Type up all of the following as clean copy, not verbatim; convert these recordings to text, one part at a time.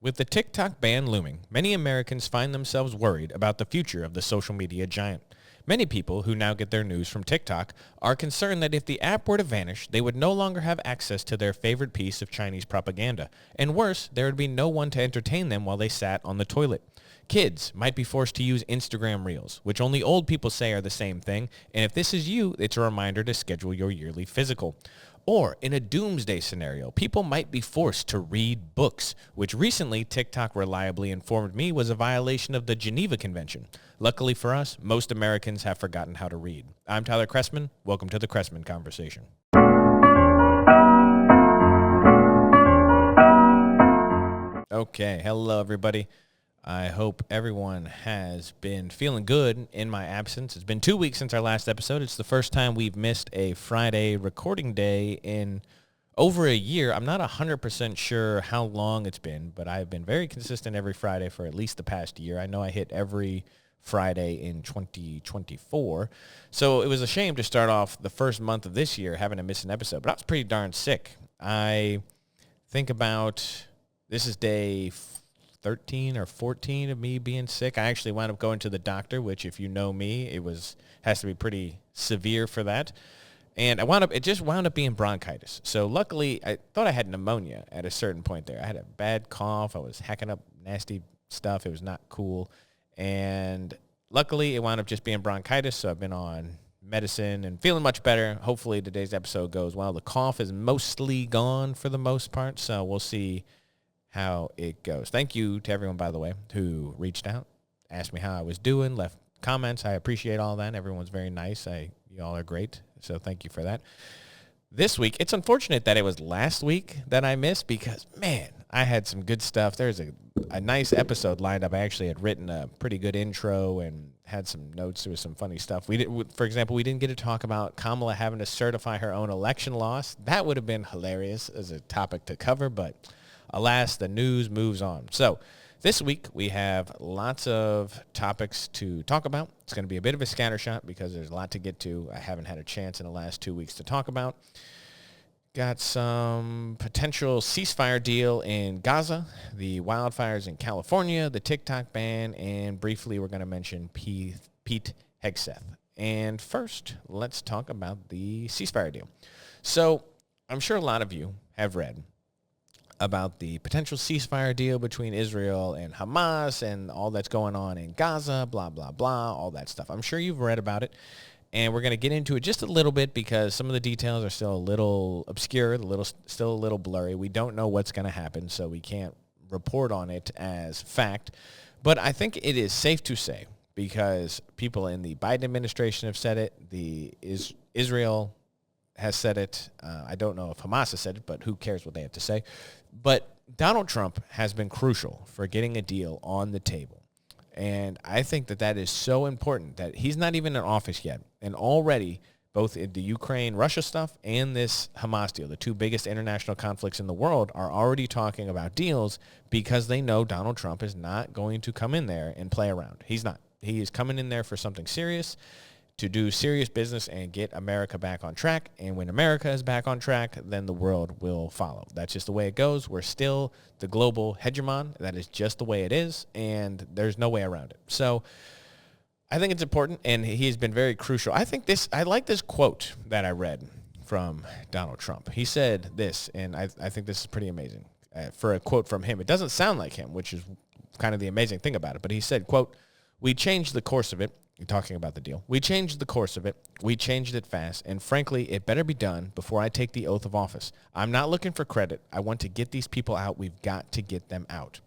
With the TikTok ban looming, many Americans find themselves worried about the future of the social media giant. Many people who now get their news from TikTok are concerned that if the app were to vanish, they would no longer have access to their favorite piece of Chinese propaganda. And worse, there would be no one to entertain them while they sat on the toilet. Kids might be forced to use Instagram Reels, which only old people say are the same thing, and if this is you, it's a reminder to schedule your yearly physical. Or, in a doomsday scenario, people might be forced to read books, which recently TikTok reliably informed me was a violation of the Geneva Convention. Luckily for us, most Americans have forgotten how to read. I'm Tyler Chrestman. Welcome to the Chrestman Conversation. Okay, hello everybody. I hope everyone has been feeling good in my absence. It's been 2 weeks since our last episode. It's the first time we've missed a Friday recording day in over a year. I'm not 100% sure how long it's been, but I've been very consistent every Friday for at least the past year. I know I hit every Friday in 2024. So it was a shame to start off the first month of this year having to miss an episode, but I was pretty darn sick. I think about this is day 13 or 14 of me being sick. I actually wound up going to the doctor, which if you know me, has to be pretty severe for that. And it just wound up being bronchitis. So luckily, I thought I had pneumonia at a certain point there. I had a bad cough. I was hacking up nasty stuff. It was not cool. And luckily, it wound up just being bronchitis. So I've been on medicine and feeling much better. Hopefully today's episode goes well. The cough is mostly gone for the most part. So we'll see how it goes. Thank you to everyone, by the way, who reached out, asked me how I was doing, left comments. I appreciate all that. Everyone's very nice. You all are great. So thank you for that. This week, it's unfortunate that it was last week that I missed because, man, I had some good stuff. There's a nice episode lined up. I actually had written a pretty good intro and had some notes. There was some funny stuff. For example, we didn't get to talk about Kamala having to certify her own election loss. That would have been hilarious as a topic to cover, but alas, the news moves on. So this week, we have lots of topics to talk about. It's going to be a bit of a scattershot because there's a lot to get to. I haven't had a chance in the last 2 weeks to talk about. Got some potential ceasefire deal in Gaza, the wildfires in California, the TikTok ban, and briefly we're going to mention Pete Hegseth. And first, let's talk about the ceasefire deal. So I'm sure a lot of you have read about the potential ceasefire deal between Israel and Hamas and all that's going on in Gaza, blah, blah, blah, all that stuff. I'm sure you've read about it, and we're going to get into it just a little bit because some of the details are still a little obscure, still a little blurry. We don't know what's going to happen, so we can't report on it as fact. But I think it is safe to say, because people in the Biden administration have said it, Israel has said it. I don't know if Hamas has said it, but who cares what they have to say. But Donald Trump has been crucial for getting a deal on the table. And I think that is so important that he's not even in office yet. And already, both in the Ukraine-Russia stuff and this Hamas deal, the two biggest international conflicts in the world, are already talking about deals because they know Donald Trump is not going to come in there and play around. He's not. He is coming in there for something serious, to do serious business and get America back on track. And when America is back on track, then the world will follow. That's just the way it goes. We're still the global hegemon. That is just the way it is, and there's no way around it. So I think it's important, and he has been very crucial. I like this quote that I read from Donald Trump. He said this, and I think this is pretty amazing. For a quote from him, it doesn't sound like him, which is kind of the amazing thing about it. But he said, quote, "We changed the course of it." You're talking about the deal. "We changed the course of it. We changed it fast. And frankly, it better be done before I take the oath of office. I'm not looking for credit. I want to get these people out. We've got to get them out."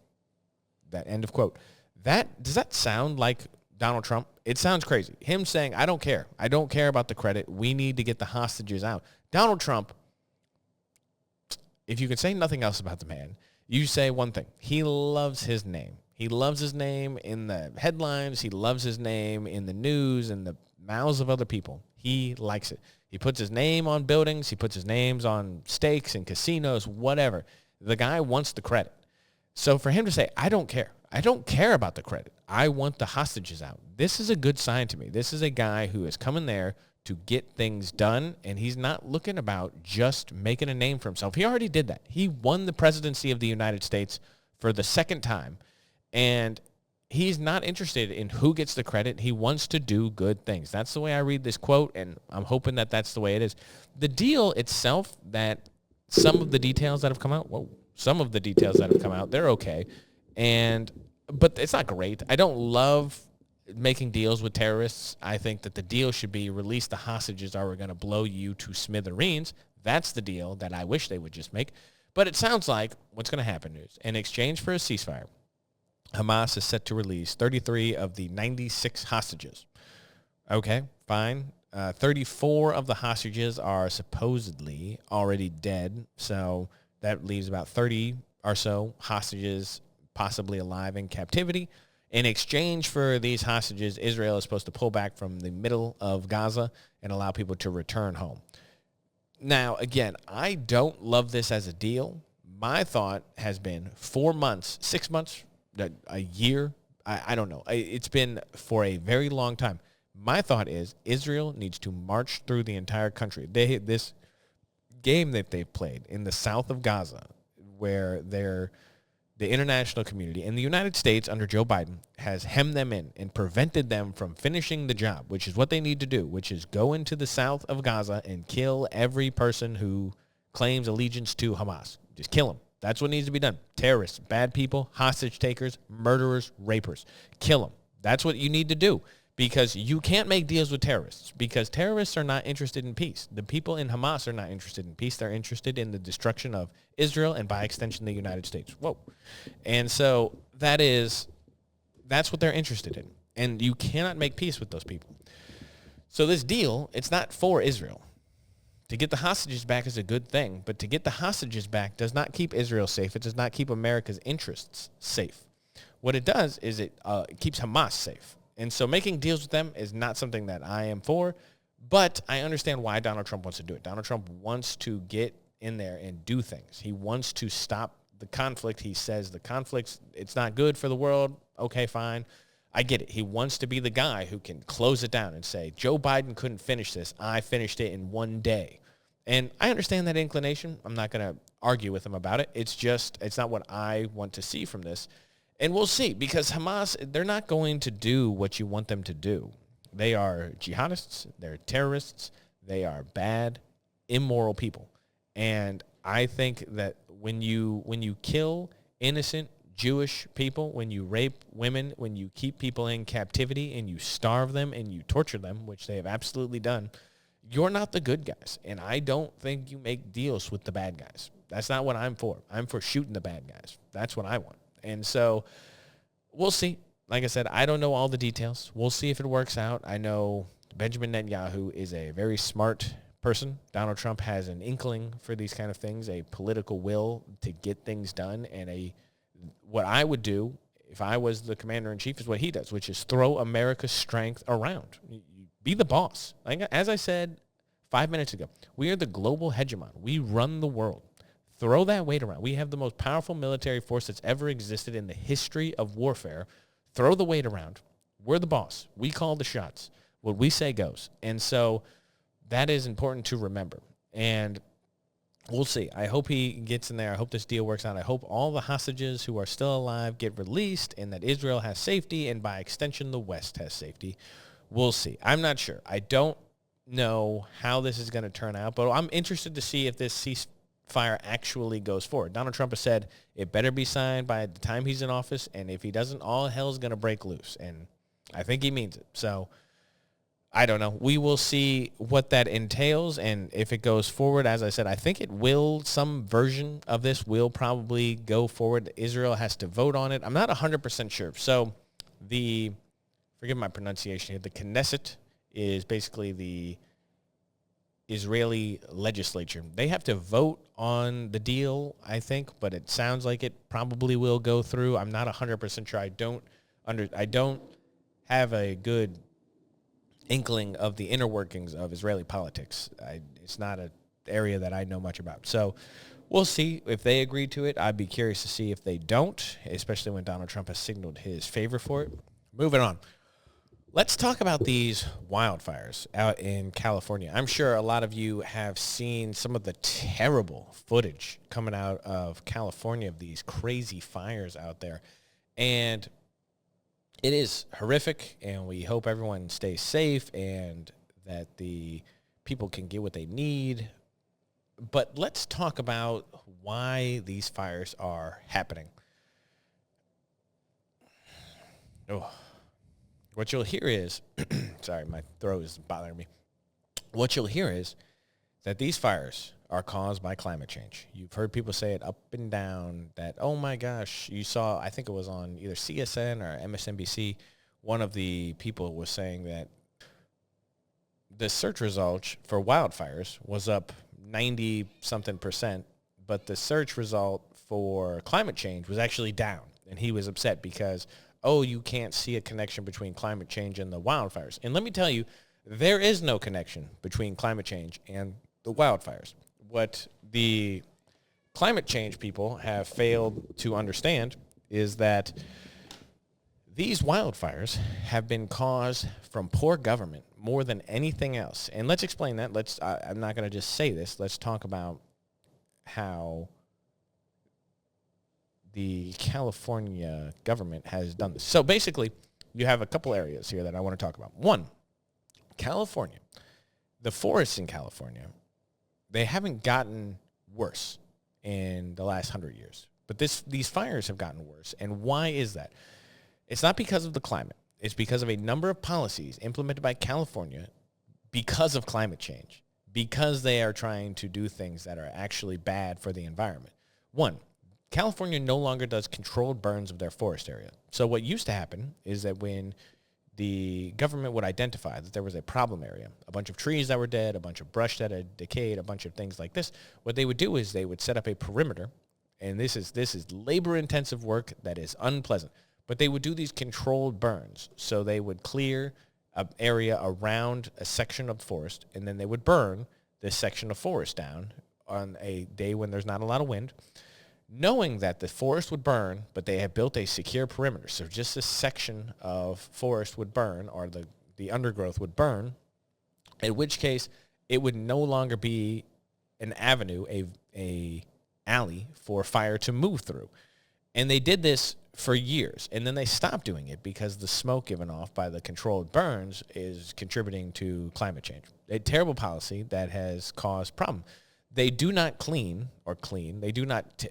That end of quote. Does that sound like Donald Trump? It sounds crazy. Him saying, I don't care. I don't care about the credit. We need to get the hostages out. Donald Trump, if you could say nothing else about the man, you say one thing. He loves his name. He loves his name in the headlines. He loves his name in the news and the mouths of other people. He likes it. He puts his name on buildings. He puts his names on stakes and casinos, whatever. The guy wants the credit. So for him to say, I don't care. I don't care about the credit. I want the hostages out. This is a good sign to me. This is a guy who is coming there to get things done, and he's not looking about just making a name for himself. He already did that. He won the presidency of the United States for the second time. And he's not interested in who gets the credit. He wants to do good things. That's the way I read this quote, and I'm hoping that that's the way it is. The deal itself, that some of the details that have come out, they're okay. But it's not great. I don't love making deals with terrorists. I think that the deal should be release the hostages or we're going to blow you to smithereens. That's the deal that I wish they would just make. But it sounds like what's going to happen is, in exchange for a ceasefire, Hamas is set to release 33 of the 96 hostages. Okay, fine. 34 of the hostages are supposedly already dead, so that leaves about 30 or so hostages possibly alive in captivity. In exchange for these hostages, Israel is supposed to pull back from the middle of Gaza and allow people to return home. Now, again, I don't love this as a deal. My thought has been 4 months, 6 months, a year. I don't know. It's been for a very long time. My thought is Israel needs to march through the entire country. This game that they've played in the south of Gaza, where the international community and the United States under Joe Biden has hemmed them in and prevented them from finishing the job, which is what they need to do, which is go into the south of Gaza and kill every person who claims allegiance to Hamas. Just kill them. That's what needs to be done. Terrorists, bad people, hostage takers, murderers, rapers. Kill them. That's what you need to do, because you can't make deals with terrorists, because terrorists are not interested in peace. The people in Hamas are not interested in peace. They're interested in the destruction of Israel and, by extension, the United States. Whoa. And so that's what they're interested in. And you cannot make peace with those people. So this deal, it's not for Israel. To get the hostages back is a good thing, but to get the hostages back does not keep Israel safe. It does not keep America's interests safe. What it does is it keeps Hamas safe. And so making deals with them is not something that I am for, but I understand why Donald Trump wants to do it. Donald Trump wants to get in there and do things. He wants to stop the conflict. He says the conflict's, it's not good for the world. Okay, fine. I get it. He wants to be the guy who can close it down and say, Joe Biden couldn't finish this. I finished it in one day. And I understand that inclination. I'm not going to argue with him about it. It's not what I want to see from this. And we'll see, because Hamas, they're not going to do what you want them to do. They are jihadists. They're terrorists. They are bad, immoral people. And I think that when you kill innocent Jewish people, when you rape women, when you keep people in captivity and you starve them and you torture them, which they have absolutely done, you're not the good guys. And I don't think you make deals with the bad guys. That's not what I'm for. I'm for shooting the bad guys. That's what I want. And so we'll see. Like I said, I don't know all the details. We'll see if it works out. I know Benjamin Netanyahu is a very smart person. Donald Trump has an inkling for these kind of things, a political will to get things done, and what I would do if I was the commander-in-chief is what he does, which is throw America's strength around. Be the boss. Like, as I said 5 minutes ago, we are the global hegemon. We run the world. Throw that weight around. We have the most powerful military force that's ever existed in the history of warfare. Throw the weight around. We're the boss. We call the shots. What we say goes. And so that is important to remember. And we'll see. I hope he gets in there. I hope this deal works out. I hope all the hostages who are still alive get released and that Israel has safety and, by extension, the West has safety. We'll see. I'm not sure. I don't know how this is going to turn out, but I'm interested to see if this ceasefire actually goes forward. Donald Trump has said it better be signed by the time he's in office, and if he doesn't, all hell's going to break loose, and I think he means it. So I don't know. We will see what that entails, and if it goes forward, as I said, I think it will. Some version of this will probably go forward. Israel has to vote on it. I'm not 100% sure. So forgive my pronunciation here, the Knesset is basically the Israeli legislature. They have to vote on the deal, I think, but it sounds like it probably will go through. I'm not 100% sure. I don't have a good inkling of the inner workings of Israeli politics. It's not an area that I know much about. So we'll see if they agree to it. I'd be curious to see if they don't, especially when Donald Trump has signaled his favor for it. Moving on. Let's talk about these wildfires out in California. I'm sure a lot of you have seen some of the terrible footage coming out of California of these crazy fires out there. And it is horrific, and we hope everyone stays safe and that the people can get what they need. But let's talk about why these fires are happening. Oh. What you'll hear is, sorry, my throat is bothering me. What you'll hear is that these fires are caused by climate change. You've heard people say it up and down that, oh my gosh, you saw, I think it was on either CSN or MSNBC, one of the people was saying that the search results for wildfires was up 90-something%, but the search result for climate change was actually down. And he was upset because you can't see a connection between climate change and the wildfires. And let me tell you, there is no connection between climate change and the wildfires. What the climate change people have failed to understand is that these wildfires have been caused from poor government more than anything else. And let's explain that. I'm not going to just say this. Let's talk about how the California government has done this. So basically, you have a couple areas here that I want to talk about. One, California. The forests in California, they haven't gotten worse in the last 100 years. But these fires have gotten worse. And why is that? It's not because of the climate. It's because of a number of policies implemented by California because of climate change, because they are trying to do things that are actually bad for the environment. One, California no longer does controlled burns of their forest area. So what used to happen is that when the government would identify that there was a problem area, a bunch of trees that were dead, a bunch of brush that had decayed, a bunch of things like this, what they would do is they would set up a perimeter, and this is labor-intensive work that is unpleasant, but they would do these controlled burns. So they would clear an area around a section of forest, and then they would burn this section of forest down on a day when there's not a lot of wind, knowing that the forest would burn, but they had built a secure perimeter. So just a section of forest would burn, or the undergrowth would burn, in which case it would no longer be an avenue, a alley for fire to move through. And they did this for years, and then they stopped doing it because the smoke given off by the controlled burns is contributing to climate change. A terrible policy that has caused problems. They do not they do not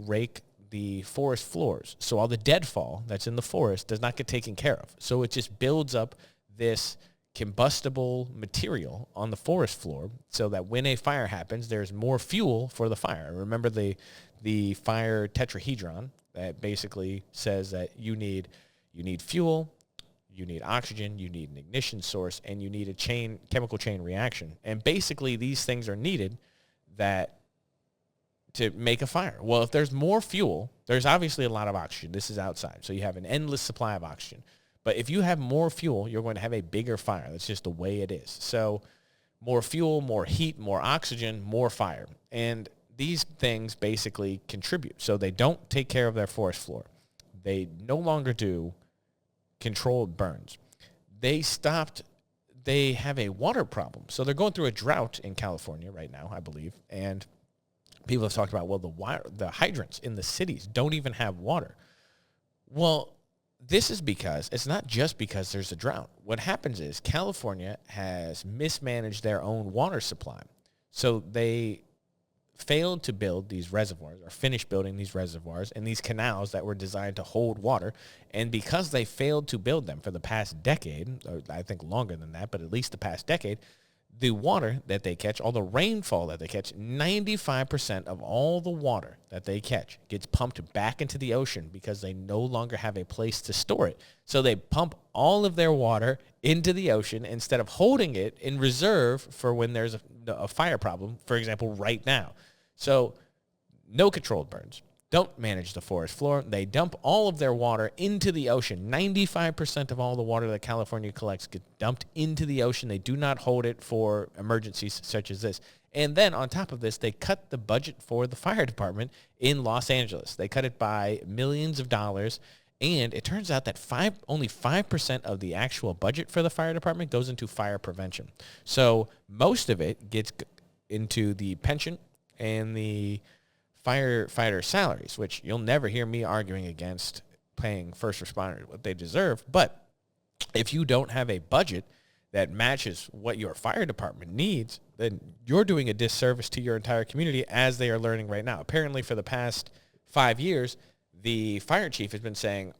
rake the forest floors. So all the deadfall that's in the forest does not get taken care of. So it just builds up this combustible material on the forest floor so that when a fire happens, there's more fuel for the fire. Remember the fire tetrahedron that basically says that you need fuel, you need oxygen, you need an ignition source, and you need a chemical chain reaction. And basically these things are needed to make a fire. Well, if there's more fuel, there's obviously a lot of oxygen. This is outside, so you have an endless supply of oxygen. But if you have more fuel, you're going to have a bigger fire. That's just the way it is. So more fuel, more heat, more oxygen, more fire. And these things basically contribute. So they don't take care of their forest floor. They no longer do controlled burns. They have a water problem. So they're going through a drought in California right now, I believe. And people have talked about, well, the hydrants in the cities don't even have water. Well, this is because, it's not just because there's a drought. What happens is California has mismanaged their own water supply. So they failed to build these reservoirs, or finish building these reservoirs and these canals that were designed to hold water. And because they failed to build them for the past decade, or I think longer than that, but at least the past decade, the water that they catch, all the rainfall that they catch, 95% of all the water that they catch gets pumped back into the ocean because they no longer have a place to store it. So they pump all of their water into the ocean instead of holding it in reserve for when there's a fire problem, for example, right now. So no controlled burns. Don't manage the forest floor. They dump all of their water into the ocean. 95% of all the water that California collects gets dumped into the ocean. They do not hold it for emergencies such as this. And then on top of this, they cut the budget for the fire department in Los Angeles. They cut it by millions of dollars. And it turns out that only 5% of the actual budget for the fire department goes into fire prevention. So most of it gets into the pension and the firefighter salaries, which you'll never hear me arguing against paying first responders what they deserve. But if you don't have a budget that matches what your fire department needs, then you're doing a disservice to your entire community, as they are learning right now. Apparently for the past 5 years, the fire chief has been saying,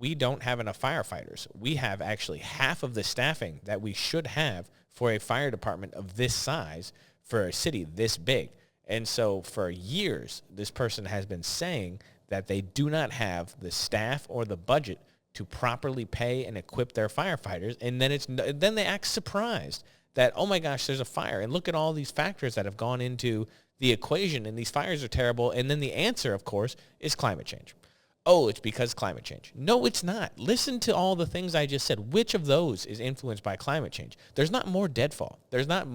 we don't have enough firefighters. We have actually half of the staffing that we should have for a fire department of this size for a city this big. And so for years, this person has been saying that they do not have the staff or the budget to properly pay and equip their firefighters. And then they act surprised that, oh my gosh, there's a fire. And look at all these factors that have gone into the equation, and these fires are terrible. And then the answer, of course, is climate change. Oh, it's because climate change. No, it's not. Listen to all the things I just said. Which of those is influenced by climate change? There's not more deadfall. There's not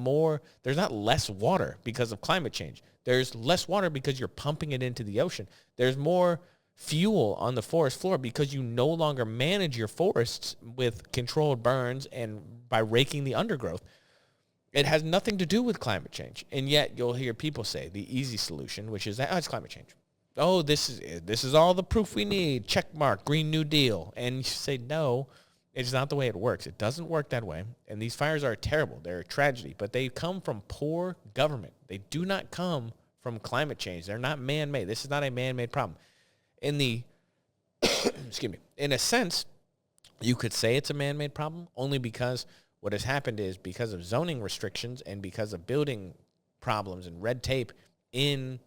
less water because of climate change. There's less water because you're pumping it into the ocean. There's more fuel on the forest floor because you no longer manage your forests with controlled burns and by raking the undergrowth. It has nothing to do with climate change. And yet you'll hear people say the easy solution, which is that, it's climate change. Oh, this is all the proof we need. Check mark, Green New Deal. And you say, no, it's not the way it works. It doesn't work that way. And these fires are terrible. They're a tragedy. But they come from poor government. They do not come from climate change. They're not man-made. This is not a man-made problem. Excuse me, in a sense, you could say it's a man-made problem only because what has happened is because of zoning restrictions and because of building problems and red tape in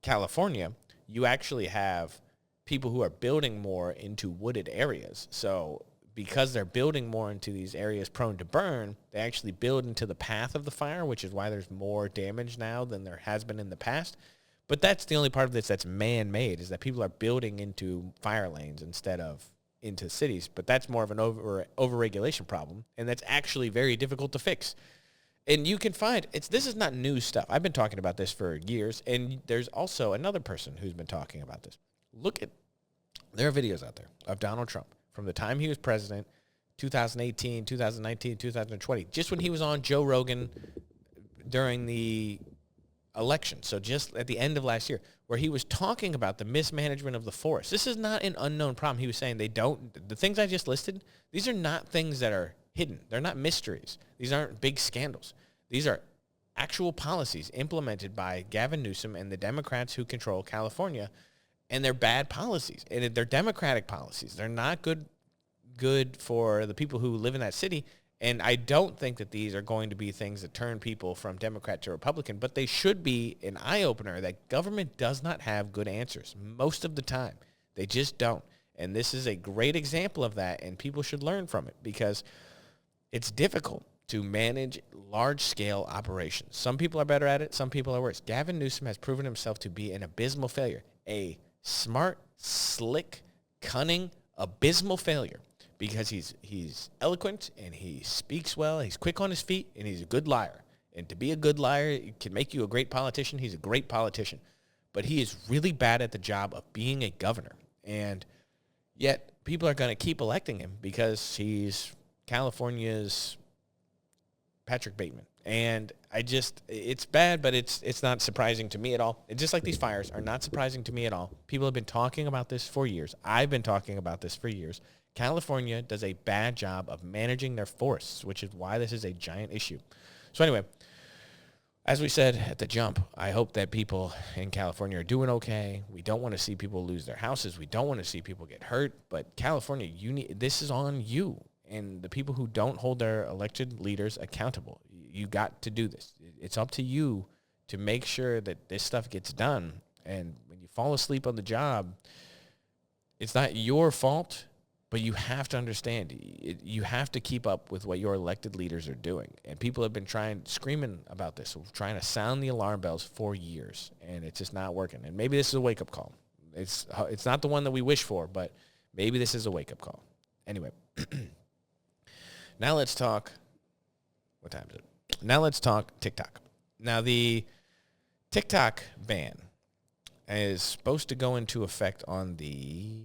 California, you actually have people who are building more into wooded areas. So because they're building more into these areas prone to burn, they actually build into the path of the fire, which is why there's more damage now than there has been in the past. But that's the only part of this that's man-made, is that people are building into fire lanes instead of into cities. But that's more of an over-regulation problem, and that's actually very difficult to fix. And you can find, this is not new stuff. I've been talking about this for years, and there's also another person who's been talking about this. There are videos out there of Donald Trump from the time he was president, 2018, 2019, 2020, just when he was on Joe Rogan during the election, so just at the end of last year, where he was talking about the mismanagement of the forest. This is not an unknown problem. He was saying the things I just listed, these are not things that are hidden. They're not mysteries. These aren't big scandals. These are actual policies implemented by Gavin Newsom and the Democrats who control California, and they're bad policies, and they're Democratic policies. They're not good for the people who live in that city. And I don't think that these are going to be things that turn people from Democrat to Republican, but they should be an eye-opener that government does not have good answers most of the time. They just don't. And this is a great example of that, and people should learn from it because it's difficult to manage large-scale operations. Some people are better at it. Some people are worse. Gavin Newsom has proven himself to be an abysmal failure, a smart, slick, cunning, abysmal failure. Because he's eloquent and he speaks well, he's quick on his feet, and he's a good liar. And to be a good liar can make you a great politician. He's a great politician. But he is really bad at the job of being a governor. And yet people are going to keep electing him because he's California's Patrick Bateman. And it's bad, but it's not surprising to me at all. It's just like these fires are not surprising to me at all. People have been talking about this for years. I've been talking about this for years. California does a bad job of managing their forests, which is why this is a giant issue. So anyway, as we said at the jump, I hope that people in California are doing okay. We don't want to see people lose their houses. We don't want to see people get hurt. But California, this is on you and the people who don't hold their elected leaders accountable. You got to do this. It's up to you to make sure that this stuff gets done. And when you fall asleep on the job, it's not your fault. But you have to understand, you have to keep up with what your elected leaders are doing. And people have been screaming about this, trying to sound the alarm bells for years, and it's just not working. And maybe this is a wake-up call. It's not the one that we wish for, but maybe this is a wake-up call. Anyway, now let's talk, what time is it? Now let's talk TikTok. Now the TikTok ban is supposed to go into effect on the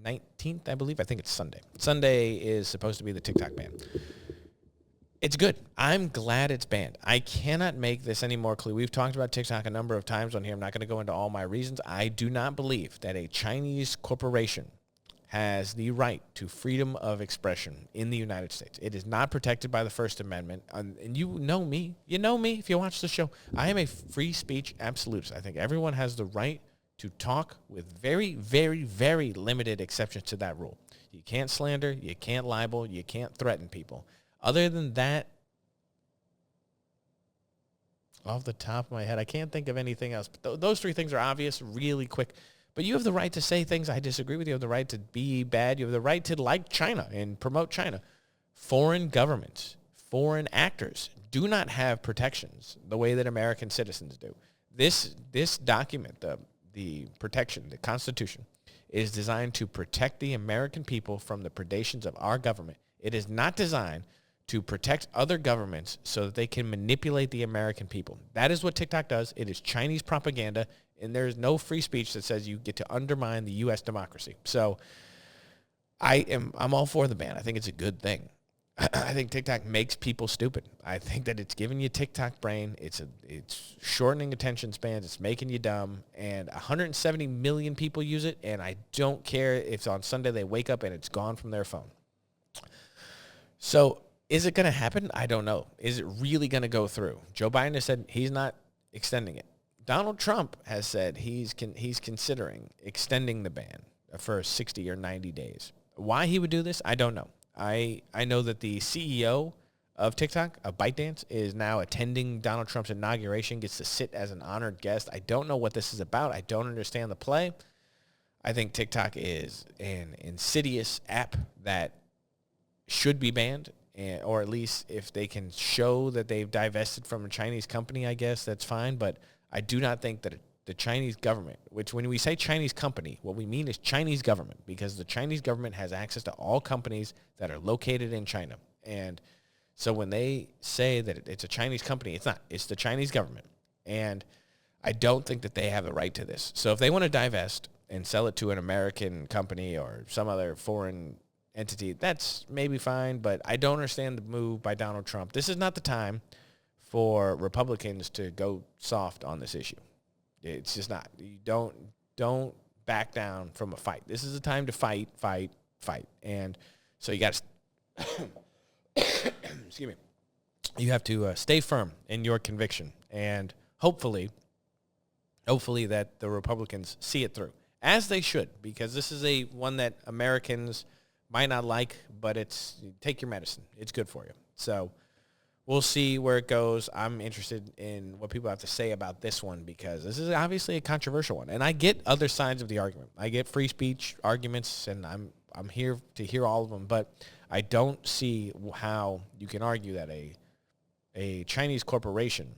19th, I believe. I think it's Sunday. Sunday is supposed to be the TikTok ban. It's good. I'm glad it's banned. I cannot make this any more clear. We've talked about TikTok a number of times on here. I'm not going to go into all my reasons. I do not believe that a Chinese corporation has the right to freedom of expression in the United States. It is not protected by the First Amendment. And you know me. You know me if you watch the show. I am a free speech absolutist. I think everyone has the right to talk with very, very, very limited exceptions to that rule. You can't slander. You can't libel. You can't threaten people. Other than that, off the top of my head, I can't think of anything else. But those three things are obvious really quick. But you have the right to say things I disagree with. You have the right to be bad. You have the right to like China and promote China. Foreign governments, foreign actors do not have protections the way that American citizens do. This document, the protection, the Constitution, is designed to protect the American people from the predations of our government. It is not designed to protect other governments so that they can manipulate the American people. That is what TikTok does. It is Chinese propaganda, and there is no free speech that says you get to undermine the U.S. democracy. So I'm all for the ban. I think it's a good thing. I think TikTok makes people stupid. I think that it's giving you TikTok brain. It's shortening attention spans. It's making you dumb. And 170 million people use it, and I don't care if on Sunday they wake up and it's gone from their phone. So is it going to happen? I don't know. Is it really going to go through? Joe Biden has said he's not extending it. Donald Trump has said he's considering extending the ban for 60 or 90 days. Why he would do this, I don't know. I know that the CEO of TikTok, of ByteDance, is now attending Donald Trump's inauguration, gets to sit as an honored guest. I don't know what this is about. I don't understand the play. I think TikTok is an insidious app that should be banned, or at least if they can show that they've divested from a Chinese company, I guess that's fine. But I do not think that the Chinese government, which when we say Chinese company, what we mean is Chinese government, because the Chinese government has access to all companies that are located in China. And so when they say that it's a Chinese company, it's not. It's the Chinese government. And I don't think that they have the right to this. So if they want to divest and sell it to an American company or some other foreign entity, that's maybe fine, but I don't understand the move by Donald Trump. This is not the time for Republicans to go soft on this issue. It's just not. You don't back down from a fight. This is a time to fight. And so you got to, excuse me, you have to stay firm in your conviction, and hopefully that the Republicans see it through, as they should, because this is a one that Americans might not like, but take your medicine. It's good for you. So we'll see where it goes. I'm interested in what people have to say about this one, because this is obviously a controversial one. And I get other sides of the argument. I get free speech arguments, and I'm here to hear all of them. But I don't see how you can argue that a Chinese corporation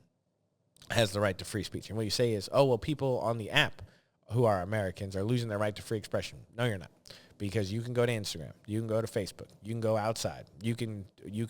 has the right to free speech. And what you say is, oh, well, people on the app who are Americans are losing their right to free expression. No, you're not. Because you can go to Instagram, you can go to Facebook, you can go outside, you can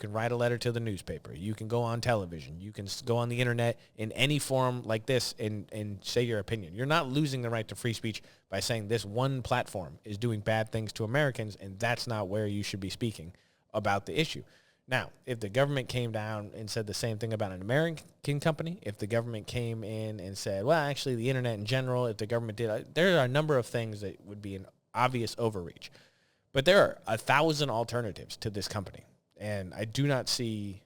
write a letter to the newspaper, you can go on television, you can go on the internet in any forum like this and say your opinion. You're not losing the right to free speech by saying this one platform is doing bad things to Americans, and that's not where you should be speaking about the issue. Now, if the government came down and said the same thing about an American company, if the government came in and said, well, actually the internet in general, if the government did, there are a number of things that would be an obvious overreach. But there are 1,000 alternatives to this company. And I do not see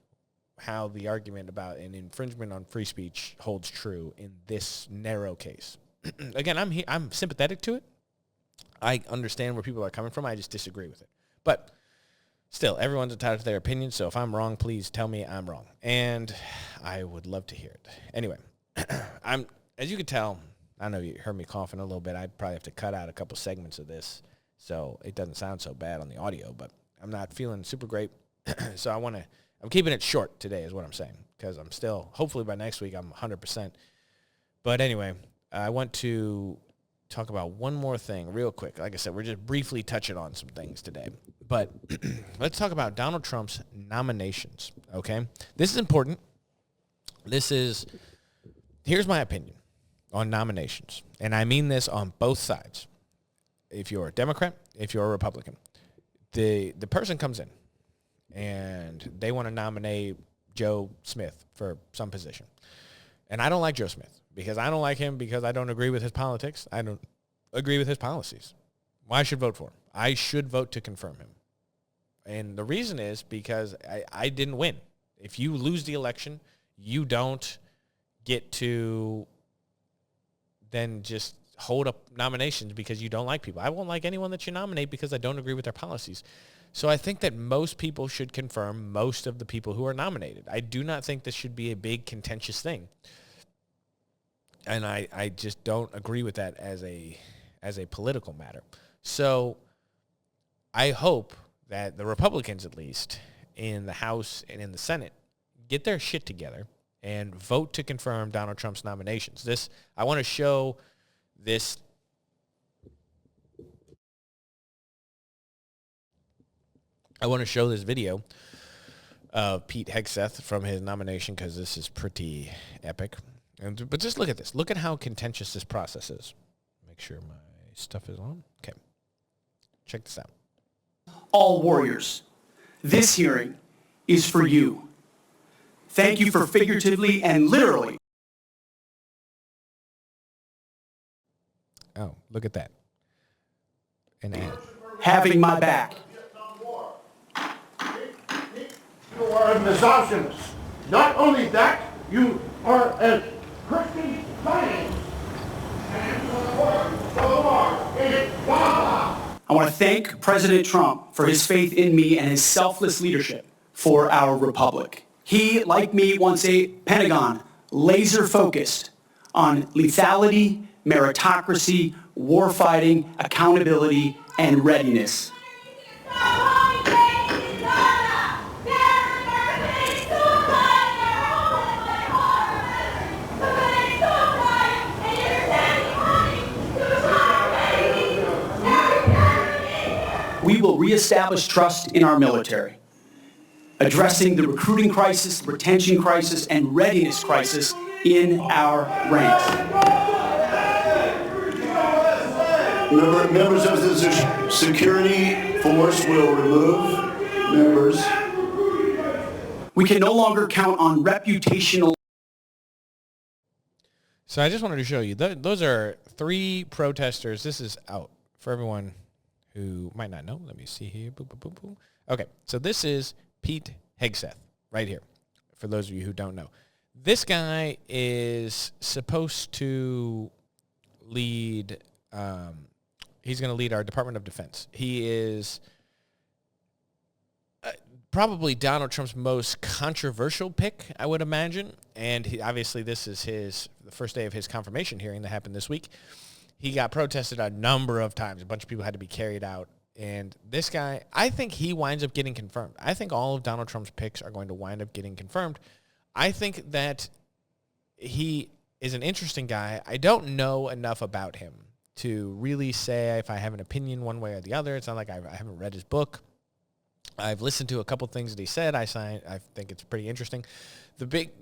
how the argument about an infringement on free speech holds true in this narrow case. Again, I'm sympathetic to it. I understand where people are coming from. I just disagree with it. But still, everyone's entitled to their opinion. So if I'm wrong, please tell me I'm wrong. And I would love to hear it. Anyway, as you can tell, I know you heard me coughing a little bit. I'd probably have to cut out a couple segments of this so it doesn't sound so bad on the audio, but I'm not feeling super great. So I'm keeping it short today is what I'm saying, because I'm still, hopefully by next week, I'm 100%. But anyway, I want to talk about one more thing real quick. Like I said, we're just briefly touching on some things today. But let's talk about Donald Trump's nominations, okay? This is important. Here's my opinion on nominations, and I mean this on both sides. if you're a Democrat, if you're a Republican, the person comes in and they want to nominate Joe Smith for some position. And I don't like Joe Smith because I don't like him because I don't agree with his politics. I don't agree with his policies. Well, I should vote for him. I should vote to confirm him. And the reason is because I didn't win. If you lose the election, you don't get to then just hold up nominations because you don't like people. I won't like anyone that you nominate because I don't agree with their policies. So I think that most people should confirm most of the people who are nominated. I do not think this should be a big contentious thing. And I just don't agree with that as a political matter. So I hope that the Republicans, at least, in the House and in the Senate, get their shit together and vote to confirm Donald Trump's nominations. I want to show this. I want to show this video of Pete Hegseth from his nomination because this is pretty epic. But just look at this. Look at how contentious this process is. Make sure my stuff is on. Okay. Check this out. All warriors, this hearing is for you. Thank you for figuratively and literally. Oh, look at that. An ad. Having my back. You are a misogynist. Not only that, you are a Christian Scientist. And the word of the Lord is God. I want to thank President Trump for his faith in me and his selfless leadership for our republic. He, like me, wants a Pentagon laser-focused on lethality, meritocracy, warfighting, accountability, and readiness. We will reestablish trust in our military, addressing the recruiting crisis, retention crisis, and readiness crisis in our ranks. Members of the security force will remove members. We can no longer count on reputational. So I just wanted to show you. Those are 3 protesters. This is out for everyone who might not know. Let me see here. Boop, boop, boop, boop. Okay, so this is Pete Hegseth right here, for those of you who don't know. This guy is supposed to lead, he's going to lead our Department of Defense. He is probably Donald Trump's most controversial pick, I would imagine. And obviously this is the first day of his confirmation hearing that happened this week. He got protested a number of times. A bunch of people had to be carried out. And this guy, I think he winds up getting confirmed. I think all of Donald Trump's picks are going to wind up getting confirmed. I think that he is an interesting guy. I don't know enough about him to really say if I have an opinion one way or the other. It's not like I haven't read his book. I've listened to a couple things that he said. I think it's pretty interesting.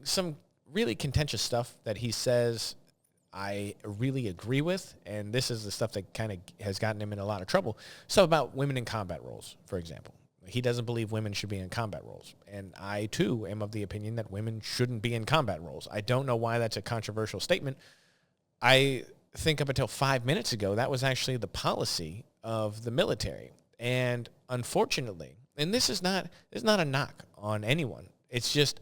Some really contentious stuff that he says I really agree with, and this is the stuff that kind of has gotten him in a lot of trouble. Stuff about women in combat roles, for example. He doesn't believe women should be in combat roles, and I, too, am of the opinion that women shouldn't be in combat roles. I don't know why that's a controversial statement. I think up until 5 minutes ago, that was actually the policy of the military, and unfortunately, and this is not a knock on anyone, it's just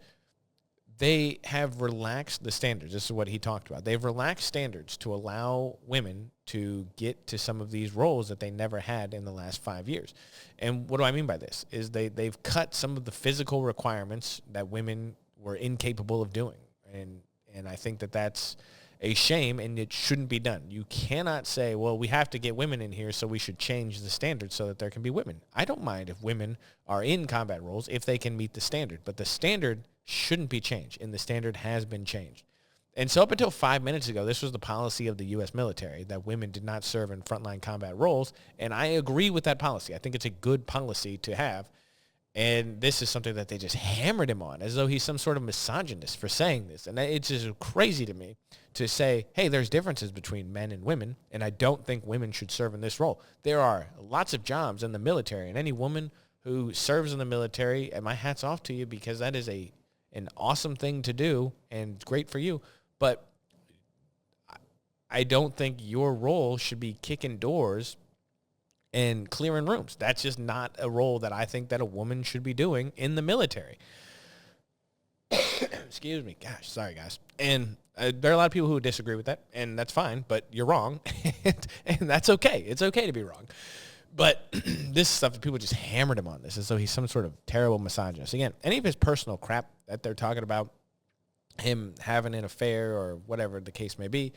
they have relaxed the standards. This is what he talked about. They've relaxed standards to allow women to get to some of these roles that they never had in the last 5 years. And what do I mean by this? Is they've cut some of the physical requirements that women were incapable of doing. And I think that that's a shame, and it shouldn't be done. You cannot say, well, we have to get women in here, so we should change the standard so that there can be women. I don't mind if women are in combat roles if they can meet the standard, but the standard shouldn't be changed, and the standard has been changed. And so up until 5 minutes ago, this was the policy of the U.S. military, that women did not serve in frontline combat roles, and I agree with that policy. I think it's a good policy to have. And this is something that they just hammered him on, as though he's some sort of misogynist for saying this. And it's just crazy to me to say, hey, there's differences between men and women, and I don't think women should serve in this role. There are lots of jobs in the military, and any woman who serves in the military, and my hat's off to you, because that is an awesome thing to do and great for you. But I don't think your role should be kicking doors and clearing rooms. That's just not a role that I think that a woman should be doing in the military. Excuse me. Gosh, sorry, guys. And there are a lot of people who disagree with that, and that's fine, but you're wrong, and that's okay. It's okay to be wrong. But this stuff, people just hammered him on this as though he's some sort of terrible misogynist. Again, any of his personal crap that they're talking about, him having an affair or whatever the case may be,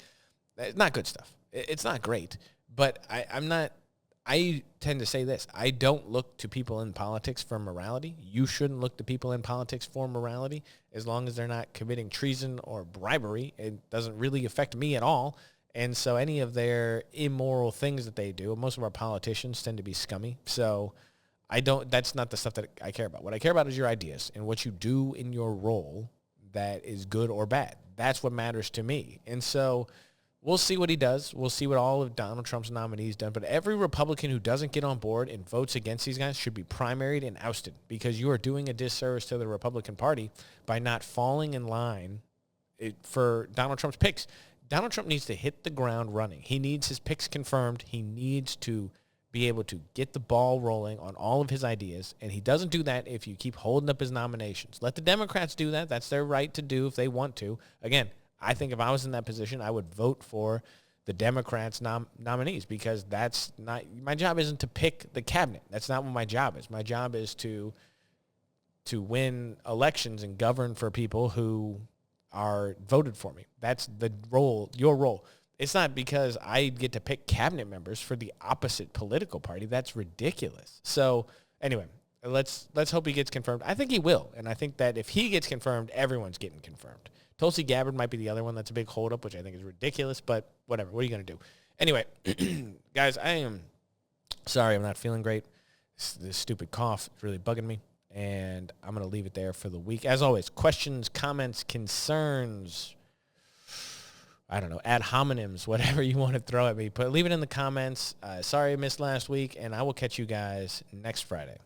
it's not good stuff. It's not great. But I tend to say this. I don't look to people in politics for morality. You shouldn't look to people in politics for morality. As long as they're not committing treason or bribery, it doesn't really affect me at all. And so any of their immoral things that they do, most of our politicians tend to be scummy. So that's not the stuff that I care about. What I care about is your ideas and what you do in your role that is good or bad. That's what matters to me. And so we'll see what he does. We'll see what all of Donald Trump's nominees done. But every Republican who doesn't get on board and votes against these guys should be primaried and ousted, because you are doing a disservice to the Republican Party by not falling in line for Donald Trump's picks. Donald Trump needs to hit the ground running. He needs his picks confirmed. He needs to be able to get the ball rolling on all of his ideas, and he doesn't do that if you keep holding up his nominations. Let the Democrats do that. That's their right to do if they want to. Again, I think if I was in that position, I would vote for the Democrats' nominees, because that's not my job. Isn't to pick the cabinet. That's not what my job is. My job is to win elections and govern for people who are voted for me. That's the role, your role. It's not because I get to pick cabinet members for the opposite political party. That's ridiculous. So anyway, let's hope he gets confirmed. I think he will, and I think that if he gets confirmed, everyone's getting confirmed. Tulsi Gabbard might be the other one that's a big holdup, which I think is ridiculous, but whatever. What are you going to do? Anyway, guys, I am sorry I'm not feeling great. This stupid cough is really bugging me, and I'm going to leave it there for the week. As always, questions, comments, concerns, I don't know, ad hominems, whatever you want to throw at me, leave it in the comments. Sorry I missed last week, and I will catch you guys next Friday.